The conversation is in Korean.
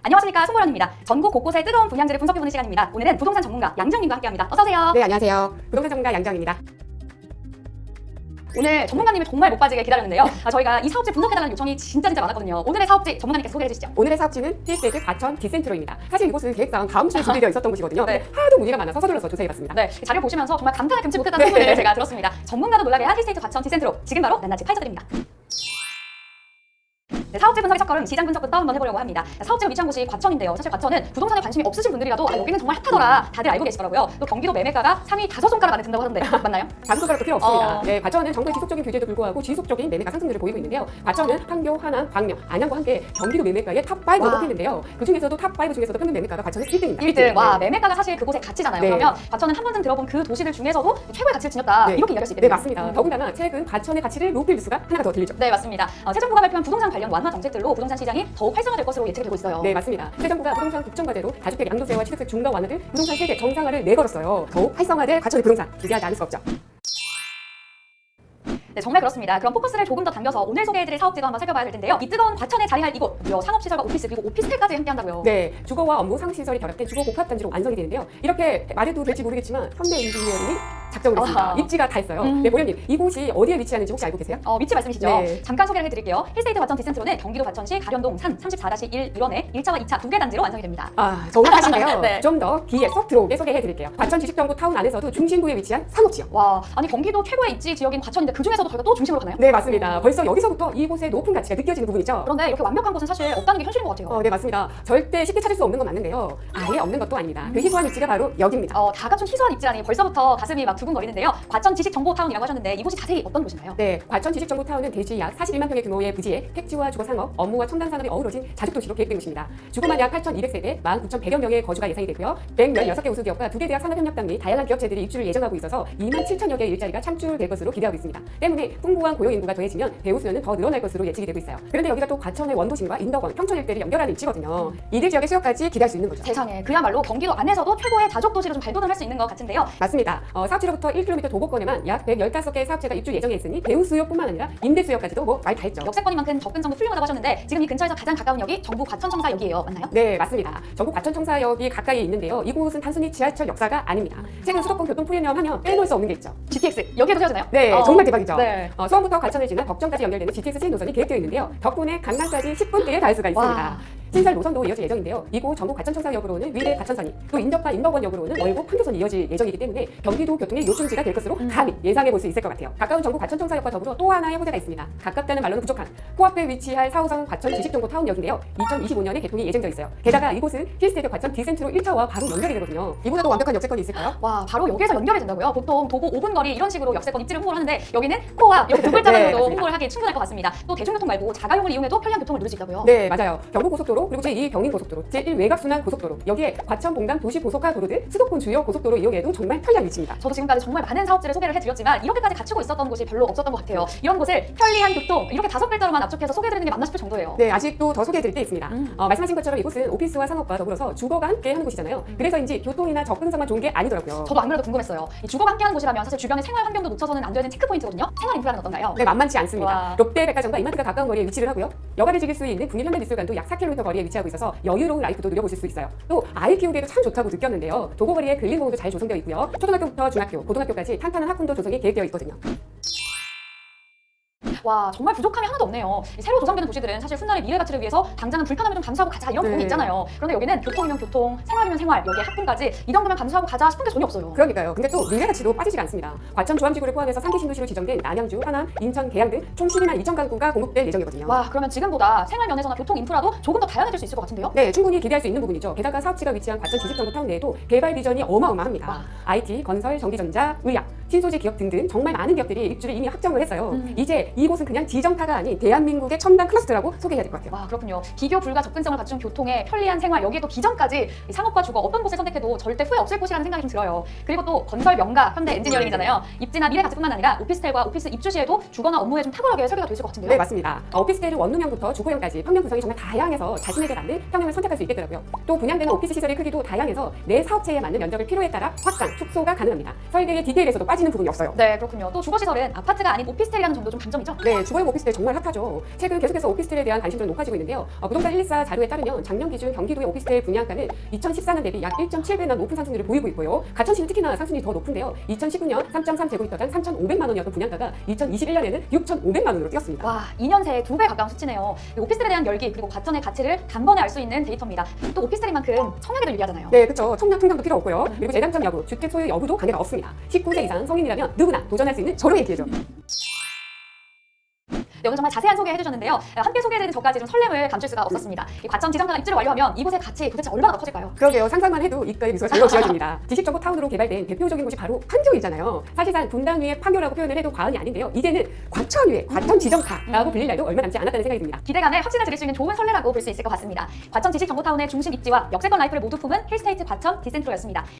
안녕하십니까, 송보련입니다. 전국 곳곳의 뜨거운 분양지를 분석해보는 시간입니다. 오늘은 부동산 전문가 양정님과 함께합니다. 어서오세요. 네, 안녕하세요. 부동산 전문가 양정입니다. 오늘 전문가님을 정말 못 빠지게 기다렸는데요. 저희가 이 사업지 분석해달라는 요청이 진짜 많았거든요. 오늘의 사업지 전문가님께서 소개해 주시죠. 오늘의 사업지는 힐스테이트 과천 디센트로입니다. 사실 이곳은 계획상 다음 주에 준비되어 있었던 곳이거든요. 네. 근데 하도 문의가 많아서 서둘러서 조사해봤습니다. 네, 자료 보시면서 정말 감탄을 금치 못했다는 소문을 제가 들었습니다. 전문가도 놀라게 한 힐스테이트 과천 디센트로 지금 바로 낱낱이 파헤쳐드립니다. 네, 사업지 분석의 첫걸음 시장 분석부터 한번 해보려고 합니다. 사업지가 위치한 곳이 과천인데요. 사실 과천은 부동산에 관심이 없으신 분들이라도 여기는 정말 핫하더라 다들 알고 계시더라고요. 또 경기도 매매가가 3위 5손가락 안에 든다고 하던데 맞나요? 다섯 손가락도 필요 없습니다. 네, 과천은 정부의 지속적인 규제에도 불구하고 지속적인 매매가 상승률을 보이고 있는데요. 과천은 판교, 하남, 광명, 안양과 함께 경기도 매매가의 탑5로 꼽히는데요. 그 중에서도 탑5 중에서도 평균 매매가가 과천은 1등입니다. 1등. 와, 매매가가 사실 그곳의 가치잖아요. 네. 그러면 과천은 한 번쯤 들어본 그 도시들 중에서도 최고의 가치를 지녔다. 네. 이렇게 이야기할 수 네, 있겠네요. 맞습니다. 더군다나 최근 과천의 가치를 높일 뉴스가 하나가 더 들리죠. 네, 맞습니다. 새 정부가 발표한 부동산 관련 완화 정책들로 부동산 시장이 더욱 활성화될 것으로 예측이 되고 있어요. 네, 맞습니다. 새 정부가 부동산 국정 과제로 다주택 양도세와 취득세 중과 완화 등 부동산 세제 정상화를 내걸었어요. 더욱 활성화될 과천의 부동산 기대하지 않을 수 없죠. 네, 정말 그렇습니다. 그럼 포커스를 조금 더 당겨서 오늘 소개해드릴 사업지도 한번 살펴봐야 될 텐데요. 이 뜨거운 과천에 자리할 이곳, 무려 상업시설과 오피스 그리고 오피스텔까지 함께한다고요. 네, 주거와 업무 상시설이 결합된 주거 복합단지로 완성이 되는데요. 이렇게 말해도 될지 모르겠지만 현대 인지니어링이 작정을 했습니다. 아하. 입지가 다 했어요. 네, 보련님, 이곳이 어디에 위치하는지 혹시 알고 계세요? 위치 말씀이시죠? 네. 잠깐 소개를 해드릴게요. 힐스테이트 과천 디센트로는 경기도 과천시 가련동 산 34-1 일원에 1차와 2차 두 개 단지로 완성이 됩니다. 아, 정확하신데요. 네. 좀 더 귀에 쏙 들어오게 소개해드릴게요. 과천 지식정보 타운 안에서도 중심부에 위치한 상업지역. 와, 아니 경기도 최고의 입지 지역인 과천인데 그 중에서도 저희가 또 중심으로 가나요? 네, 맞습니다. 벌써 여기서부터 이곳의 높은 가치가 느껴지는 부분이죠. 그런데 이렇게 완벽한 곳은 사실 없다는 게 현실인 것 같아요. 네, 맞습니다. 절대 쉽게 찾을 수 없는 건 맞는데요. 아예 없는 것도 아닙니다. 그 희소한 위치가 바로 여기입니다. 다 갖춘 희소한 입지라니 벌써부터 가슴이 막 두근거리는데요. 과천 지식정보타운이라고 하셨는데 이곳이 자세히 어떤 곳인가요? 네, 과천 지식정보타운은 대지 약 41만 평의 규모의 부지에 택지와 주거 상업, 업무와 첨단 산업이 어우러진 자주도시로 계획된 곳입니다. 주거만 약 8,200세대, 19,100여 명의 거주가 예상이 되고요. 116개 우수기업과 2개 대학 산업협력단 및 다양한 기업체들이 입주를 예정하고 있어서 27,000여 개의 일자리가 창출될 것으로 기대하고 있습니다. 때문에 풍부한 고용 인구가 더해지면 배우 수요는 더 늘어날 것으로 예측이 되고 있어요. 그런데 여기가 또 과천의 원도심과 인덕원, 평촌 일대를 연결하는 입지거든요. 이들 지역의 수요까지 기대할 수 있는 거죠. 세상에, 그야말로 경기도 안에서도 최고의 다족도시로 좀 발돋움할 수 있는 것 같은데요. 맞습니다. 사업지로부터 1km 도보권에만 약 115개의 사업체가 입주 예정에 있으니 배우 수요뿐만 아니라 임대 수요까지도 뭐 말 다 했죠. 역세권이만큼 접근성도 훌륭하다고 하셨는데 지금 이 근처에서 가장 가까운 역이 정부 과천청사역이에요. 맞나요? 네, 맞습니다. 전국 과천청사역이 가까이 있는데요. 이곳은 단순히 지하철 역사가 아닙니다. 최근 수도권 교통 프리미엄 하면 빼놓을 수 없는 게 있죠. GTX 여기에도 세워지나요? 네, 정말 대박이죠. 네. 수원부터 과천을 지나 덕정까지 연결되는 GTX 시행 노선이 계획되어 있는데요. 덕분에 강남까지 10분대에 닿을 수가 있습니다. 와. 신설 노선도 이어질 예정인데요. 이곳 전국 과천청사역으로는 위례 과천선이, 또 인덕과 인덕원역으로는 월곡 판교선이 이어질 예정이기 때문에 경기도 교통의 요충지가 될 것으로 감히 예상해 볼 수 있을 것 같아요. 가까운 전국 과천청사역과 더불어 또 하나의 호재가 있습니다. 가깝다는 말로는 부족한 코앞에 위치할 4호선 과천 지식정보타운역인데요. 2025년에 개통이 예정되어 있어요. 게다가 이곳은 힐스테이트 과천 디센트로 1차와 바로 연결이 되거든요. 이보다도 완벽한 역세권이 있을까요? 와, 바로 여기에서 연결이 된다고요? 보통 도보 5분 거리 이런 식으로 역세권 입지를 홍보를 하는데 여기는 코와 이렇게 두 글자만으로도 맞습니다. 홍보를 하기 충분할 것 같습니다. 또 대중교통 말고 자가용을 이용해도 편리한 교통을 누릴 수 있다고요? 네, 맞아요. 경부고속도로, 그리고 제2 경인고속도로, 제1 외곽순환고속도로, 여기에 과천 봉담 도시보속화도로 등 수도권 주요 고속도로 이용에도 정말 편리한 위치입니다. 저도 지금까지 정말 많은 사업지를 소개를 해드렸지만 이렇게까지 갖추고 있었던 곳이 별로 없었던 것 같아요. 이런 곳을 편리한 교통 이렇게 5글자로만 압축해서 소개해드리는 게 맞나 싶을 정도예요. 네, 아직도 더 소개해드릴 게 있습니다. 말씀하신 것처럼 이곳은 오피스와 상업과 더불어서 주거가 함께 하는 곳이잖아요. 그래서인지 교통이나 접근성만 좋은 게 아니더라고요. 저도 안 그래도 궁금했어요. 이 주거가 함께하는 곳이라면 사실 주변의 생활 환경도 놓쳐서는 안 되는 체크포인트거든요. 생활 인프라는 어떤가요? 네, 만만치 않습니다. 와. 롯데백화점과 이마트가 가까운 거리에 위치를 하고요. 여가를 즐길 수 있는 국립현대미술관도 약 4km 거리에 위치하고 있어서 여유로운 라이프도 누려보실 수 있어요. 또 아이 키우기에도 참 좋다고 느꼈는데요. 도보거리에 근린공원도 잘 조성되어 있고요. 초등학교부터 중학교, 고등학교까지 탄탄한 학군도 조성이 계획되어 있거든요. 와, 정말 부족함이 하나도 없네요. 이 새로 조성되는 도시들은 사실 훗날의 미래 가치를 위해서 당장은 불편함을 좀 감수하고 가자 이런 부분이 네. 있잖아요. 그런데 여기는 교통이면 교통, 생활이면 생활, 여기에 학군까지 이 정도면 감수하고 가자 싶은 게 전혀 없어요. 그러니까요. 근데 또 미래 가치도 빠지지가 않습니다. 과천 조암지구를 포함해서 3기 신도시로 지정된 남양주, 하남, 인천, 계양 등 총 12만 2천 가구가 공급될 예정이거든요. 와, 그러면 지금보다 생활 면에서나 교통 인프라도 조금 더 다양해질 수 있을 것 같은데요? 네, 충분히 기대할 수 있는 부분이죠. 게다가 사업지가 위치한 과천 지식정보타운 내에도 개발 비전이 어마어마합니다. 와. IT, 건설, 전기전자, 의약, 신소재 기업 등등 정말 많은 기업들이 입주를 이미 확정을 했어요. 이제 이곳은 그냥 지정타가 아닌 대한민국의 첨단 클러스터라고 소개해야 될 것 같아요. 와, 그렇군요. 비교 불가 접근성을 갖춘 교통에 편리한 생활, 여기에 또 비전까지 이 상업과 주거 어떤 곳을 선택해도 절대 후회 없을 곳이라는 생각이 좀 들어요. 그리고 또 건설 명가, 현대 엔지니어링이잖아요. 입지나 미래 가치뿐만 아니라 오피스텔과 오피스 입주 시에도 주거나 업무에 좀 탁월하게 설계가 되실 것 같은데요. 네, 맞습니다. 오피스텔은 원룸형부터 주거형까지 평면 구성이 정말 다양해서 자신에게 맞는 평형을 선택할 수 있겠더라고요. 또 분양되는 오피스 시설의 크기도 다양해서 내 사업체에 맞는 면적을 필요에 따라 확장, 축소가 가능합니다. 설계의 디테일에서도 빠지는 부분이 없어요. 네, 그렇군요. 또 주거시설은 아파트가 아닌 오피스텔이라는 점도 좀 장점이죠? 네, 주거용 오피스텔 정말 핫하죠. 최근 계속해서 오피스텔에 대한 관심도 높아지고 있는데요. 부동산 114 자료에 따르면 작년 기준 경기도의 오피스텔 분양가는 2014년 대비 약 1.7배나 높은 상승률을 보이고 있고요. 가천시는 특히나 상승이 더 높은데요. 2019년 3.3제곱미터당 3,500만 원이었던 분양가가 2021년에는 6,500만 원으로 뛰었습니다. 와, 2년 새에 2배 가까운 수치네요. 이 오피스텔에 대한 열기 그리고 과천의 가치를 단번에 알 수 있는 데이터입니다. 또 오피스텔인 만큼 청약에도 유리하잖아요. 네, 그렇죠. 청약 통장도 필요 없고요. 그리고 재당첨 여부, 주택 소유 여부도 관계가 없습니다. 19세 이상 성인이라면 누구나 도전할 수 있는 저렴의 기회죠. 네, 오늘 정말 자세한 소개해 주셨는데요. 함께 소개해드린 저까지 좀 설렘을 감출 수가 없었습니다. 이 과천 지정가가 입주를 완료하면 이곳의 가치 도대체 얼마나 더 커질까요? 그러게요. 상상만 해도 입가에 미소가 절로 지어집니다. 지식정보 타운으로 개발된 대표적인 곳이 바로 판교이잖아요. 사실상 분당 위의 판교라고 표현을 해도 과언이 아닌데요. 이제는 과천 위에 과천 지정타라고 불릴 날도 얼마 남지 않았다는 생각이 듭니다. 기대감에 확신을 드릴 수 있는 좋은 선례라고 볼 수 있을 것 같습니다. 과천 지식정보타운의 중심 입지와 역세권 라이프를 모두 품은 힐스테이트 과천 디센트로였습니다.